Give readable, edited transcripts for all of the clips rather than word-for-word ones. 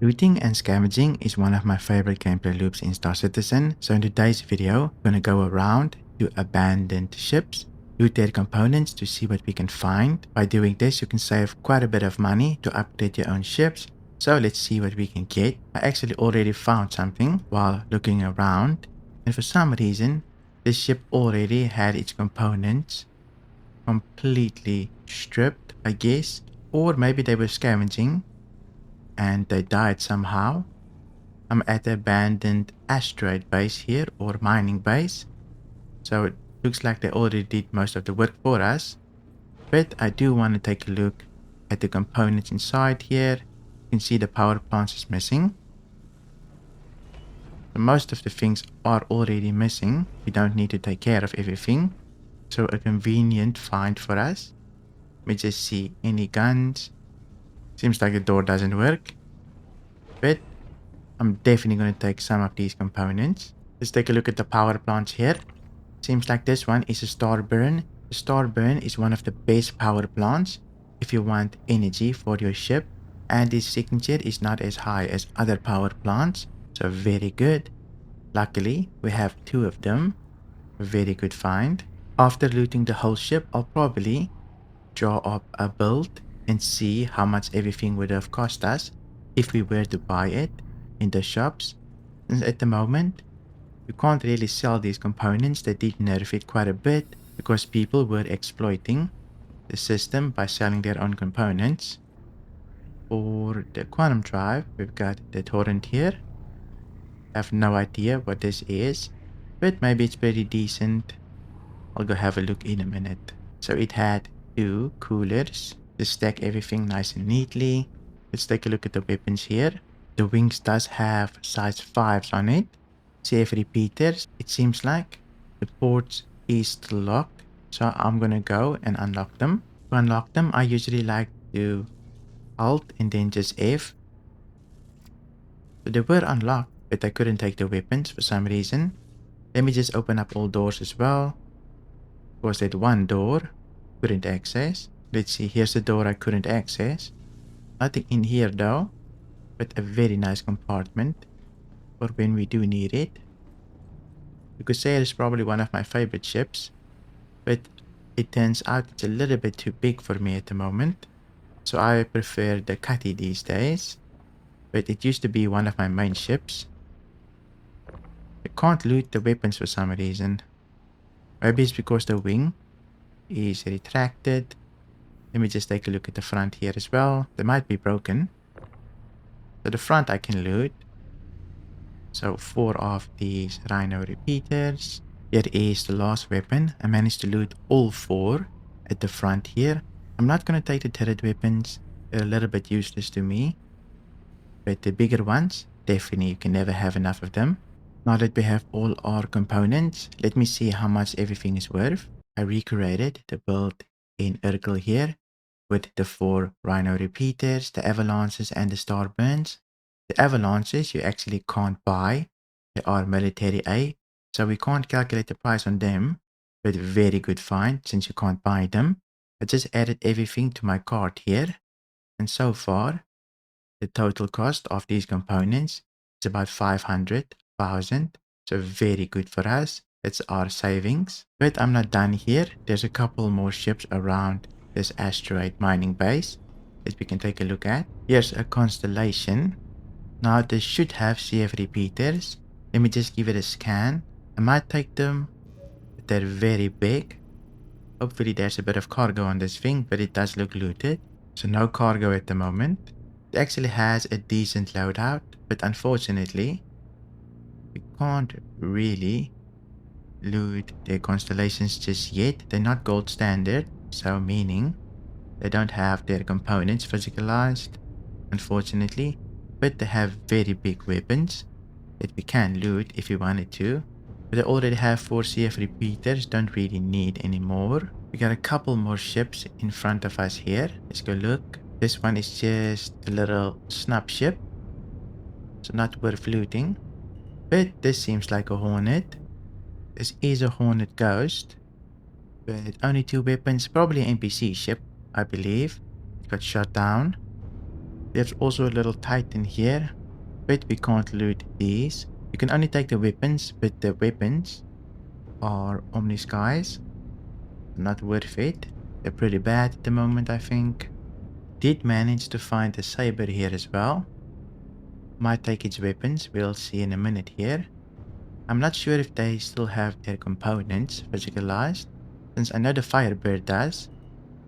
Looting and scavenging is one of my favorite gameplay loops in Star Citizen, so in today's video, I'm gonna go around to abandoned ships, loot their components to see what we can find. By doing this, you can save quite a bit of money to upgrade your own ships, so let's see what we can get. I actually already found something while looking around, and for some reason, this ship already had its components completely stripped, I guess, or maybe they were scavenging and they died somehow. I'm at the abandoned asteroid base here, or mining base. So it looks like they already did most of the work for us. But I do want to take a look at the components inside here. You can see the power plants is missing. So most of the things are already missing. We don't need to take care of everything. So a convenient find for us. Let me just see any guns. Seems like the door doesn't work. But I'm definitely going to take some of these components. Let's take a look at the power plants here. Seems like this one is a star burn. The star burn is one of the best power plants if you want energy for your ship. And its signature is not as high as other power plants. So very good. Luckily, we have two of them. A very good find. After looting the whole ship, I'll probably draw up a build and see how much everything would have cost us if we were to buy it in the shops. And at the moment, you can't really sell these components. They did nerf it quite a bit because people were exploiting the system by selling their own components. For the quantum drive, we've got the torrent here. I have no idea what this is, but maybe it's pretty decent. I'll go have a look in a minute. So it had two coolers to stack everything nice and neatly. Let's take a look at the weapons here. The wings does have size 5s on it. CF repeaters, it seems like. The ports is still locked, so I'm gonna go and unlock them. To unlock them, I usually like to Alt and then just F. So they were unlocked, but I couldn't take the weapons for some reason. Let me just open up all doors as well. Was that one door couldn't access? Let's see, here's the door I couldn't access. Nothing in here though, but a very nice compartment for when we do need it. You could say it's probably one of my favorite ships, but it turns out it's a little bit too big for me at the moment. So I prefer the Cutty these days, but it used to be one of my main ships. I can't loot the weapons for some reason. Maybe it's because the wing is retracted. Let me just take a look at the front here as well. They might be broken. So the front I can loot. So 4 of these rhino repeaters. Here is the last weapon. I managed to loot all 4 at the front here. I'm not going to take the turret weapons. They're a little bit useless to me. But the bigger ones, definitely you can never have enough of them. Now that we have all our components, let me see how much everything is worth. I recreated the build in Urkel here with the 4 rhino repeaters, the avalanches and the star burns. The avalanches you actually can't buy. They are military A, so we can't calculate the price on them, but very good find since you can't buy them. I just added everything to my cart here, and so far the total cost of these components is about 500,000, so very good for us. It's our savings. But I'm not done here. There's a couple more ships around this asteroid mining base that we can take a look at. Here's a constellation. Now this should have CF repeaters. Let me just give it a scan. I might take them, but they're very big. Hopefully there's a bit of cargo on this thing, but it does look looted. So no cargo at the moment. It actually has a decent loadout, but unfortunately, we can't really loot their constellations just yet. They're not gold standard, so meaning they don't have their components physicalized, unfortunately. But they have very big weapons that we can loot if we wanted to. But I already have 4 CF repeaters, don't really need any more. We got a couple more ships in front of us here. Let's go look. This one is just a little snub ship, so not worth looting. But this seems like a Hornet. This is a Hornet Ghost, but only 2 weapons, probably an NPC ship, I believe. It got shot down. There's also a little titan here, but we can't loot these. You can only take the weapons, but the weapons are Omniskies. Not worth it. They're pretty bad at the moment, I think. Did manage to find a saber here as well. Might take its weapons, we'll see in a minute here. I'm not sure if they still have their components physicalized, since I know the Firebird does.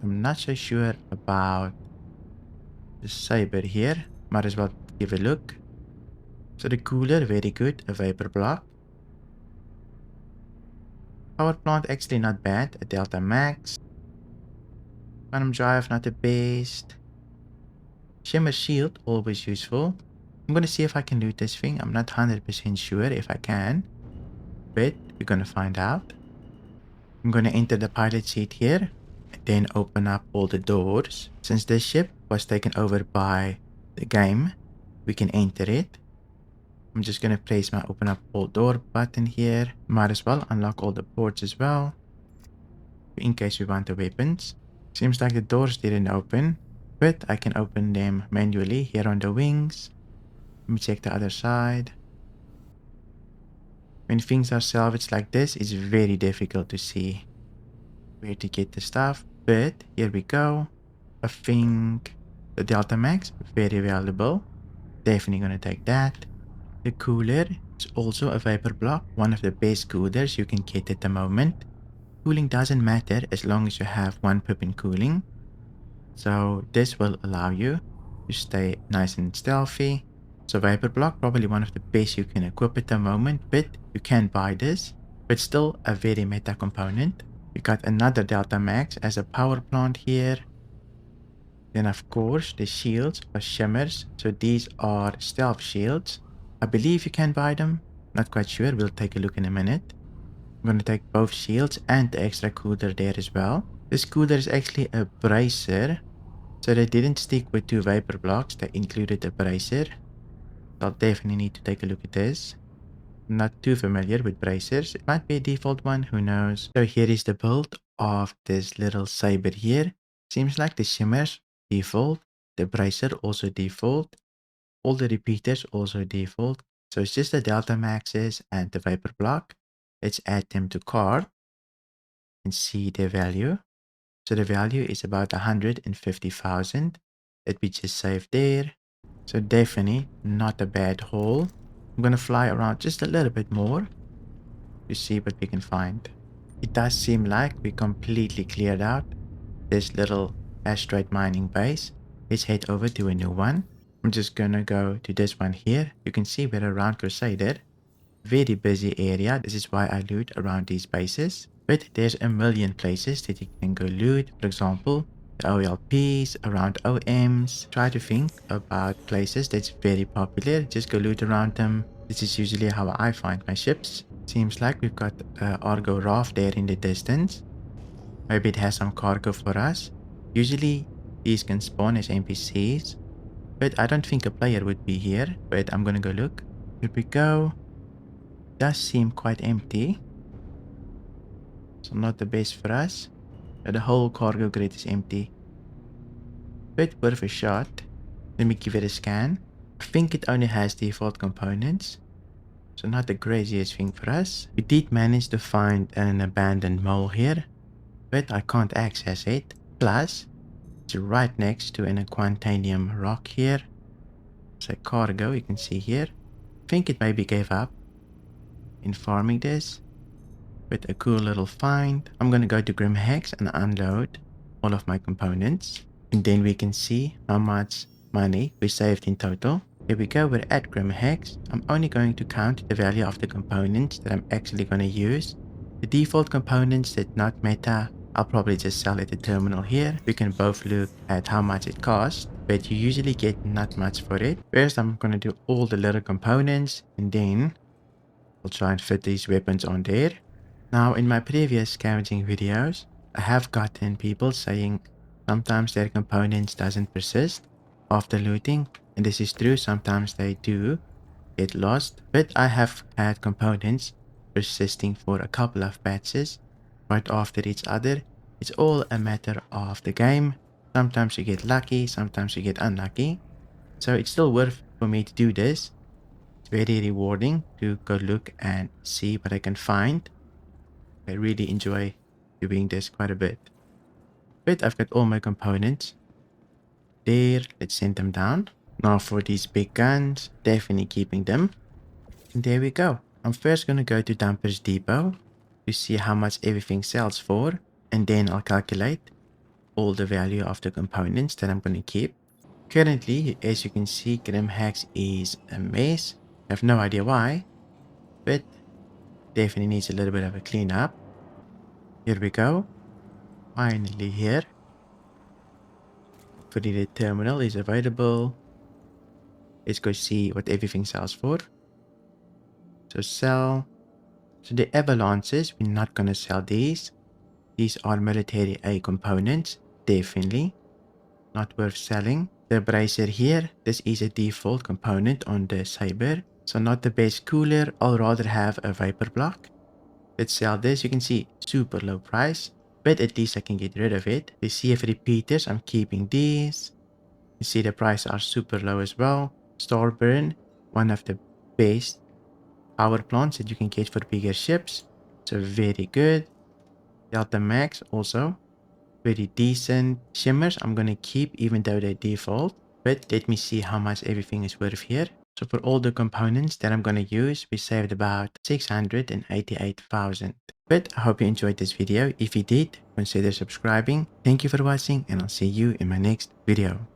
I'm not so sure about the saber here. Might as well give a look. So the cooler, very good, a vapor block. Power plant actually not bad, a delta max. Quantum drive not the best. Shimmer shield, always useful. I'm gonna see if I can loot this thing. I'm not 100% sure if I can, but we're gonna find out. I'm gonna enter the pilot seat here, and then open up all the doors. Since this ship was taken over by the game, we can enter it. I'm just gonna place my open up all door button here. Might as well unlock all the ports as well, in case we want the weapons. Seems like the doors didn't open, but I can open them manually here on the wings. Let me check the other side. When things are salvaged like this, it's very difficult to see where to get the stuff, but here we go. I think the Delta Max, very valuable. Definitely gonna take that. The cooler is also a vapor block, one of the best coolers you can get at the moment. Cooling doesn't matter as long as you have one pip in cooling. So this will allow you to stay nice and stealthy. So vapor block, probably one of the best you can equip at the moment, but you can buy this, but still a very meta component. We got another Delta Max as a power plant here. Then of course the shields are shimmers, so these are stealth shields. I believe you can buy them, not quite sure, we'll take a look in a minute. I'm gonna take both shields and the extra cooler there as well. This cooler is actually a bracer, so they didn't stick with two vapor blocks, they included a bracer. I'll definitely need to take a look at this. I'm not too familiar with bracers, it might be a default one, who knows. So here is the build of this little saber here. Seems like the shimmers default, the bracer also default, all the repeaters also default. So it's just the Delta Maxes and the vapor block. Let's add them to cart and see their value. So the value is about 150,000 that we just saved there. So definitely not a bad haul. I'm gonna fly around just a little bit more to see what we can find. It does seem like we completely cleared out this little asteroid mining base. Let's head over to a new one. I'm just gonna go to this one here. You can see we're around Crusader. Very busy area. This is why I loot around these bases. But there's a million places that you can go loot. For example, the OLPs, around OMs. Try to think about places that's very popular. Just go loot around them. This is usually how I find my ships. Seems like we've got Argo Raft there in the distance. Maybe it has some cargo for us. Usually these can spawn as NPCs, but I don't think a player would be here. But I'm gonna go look. Here we go. Does seem quite empty, so not the best for us. The whole cargo grid is empty, but worth a shot. Let me give it a scan. I think it only has default components, so not the craziest thing for us. We did manage to find an abandoned mole here, but I can't access it. Plus, it's right next to an Quantanium rock here. It's a cargo, you can see here. I think it maybe gave up in farming this, but a cool little find. I'm gonna go to Grimhex and unload all of my components, and then we can see how much money we saved in total. Here we go, we're at Grimhex. I'm only going to count the value of the components that I'm actually gonna use. The default components that not meta, I'll probably just sell at the terminal here. We can both look at how much it costs, but you usually get not much for it. First, I'm gonna do all the little components, and then I'll try and fit these weapons on there. Now, in my previous scavenging videos, I have gotten people saying sometimes their components doesn't persist after looting, and this is true, sometimes they do get lost, but I have had components persisting for a couple of patches right after each other. It's all a matter of the game. Sometimes you get lucky, sometimes you get unlucky. So it's still worth for me to do this. It's very rewarding to go look and see what I can find. I really enjoy doing this quite a bit. But I've got all my components there. Let's send them down. Now for these big guns, definitely keeping them. And there we go. I'm first going to go to Dumpers Depot to see how much everything sells for. And then I'll calculate all the value of the components that I'm going to keep. Currently, as you can see, Grimhex is a mess. I have no idea why, but definitely needs a little bit of a cleanup. Here we go. Finally here. Hopefully the terminal is available. Let's go see what everything sells for. So sell. So the avalanches, we're not going to sell these. These are military A components. Definitely not worth selling. The bracer here, this is a default component on the Saber. So not the best cooler. I'll rather have a vapor block. Let's sell this. You can see super low price, but at least I can get rid of it. The CF repeaters, I'm keeping these. You see the prices are super low as well. Starburn, one of the best power plants that you can get for bigger ships. So very good. Delta Max also pretty decent. Shimmers I'm gonna keep even though they default. But let me see how much everything is worth here. So for all the components that I'm gonna use, we saved about 688,000. But I hope you enjoyed this video. If you did, consider subscribing. Thank you for watching and I'll see you in my next video.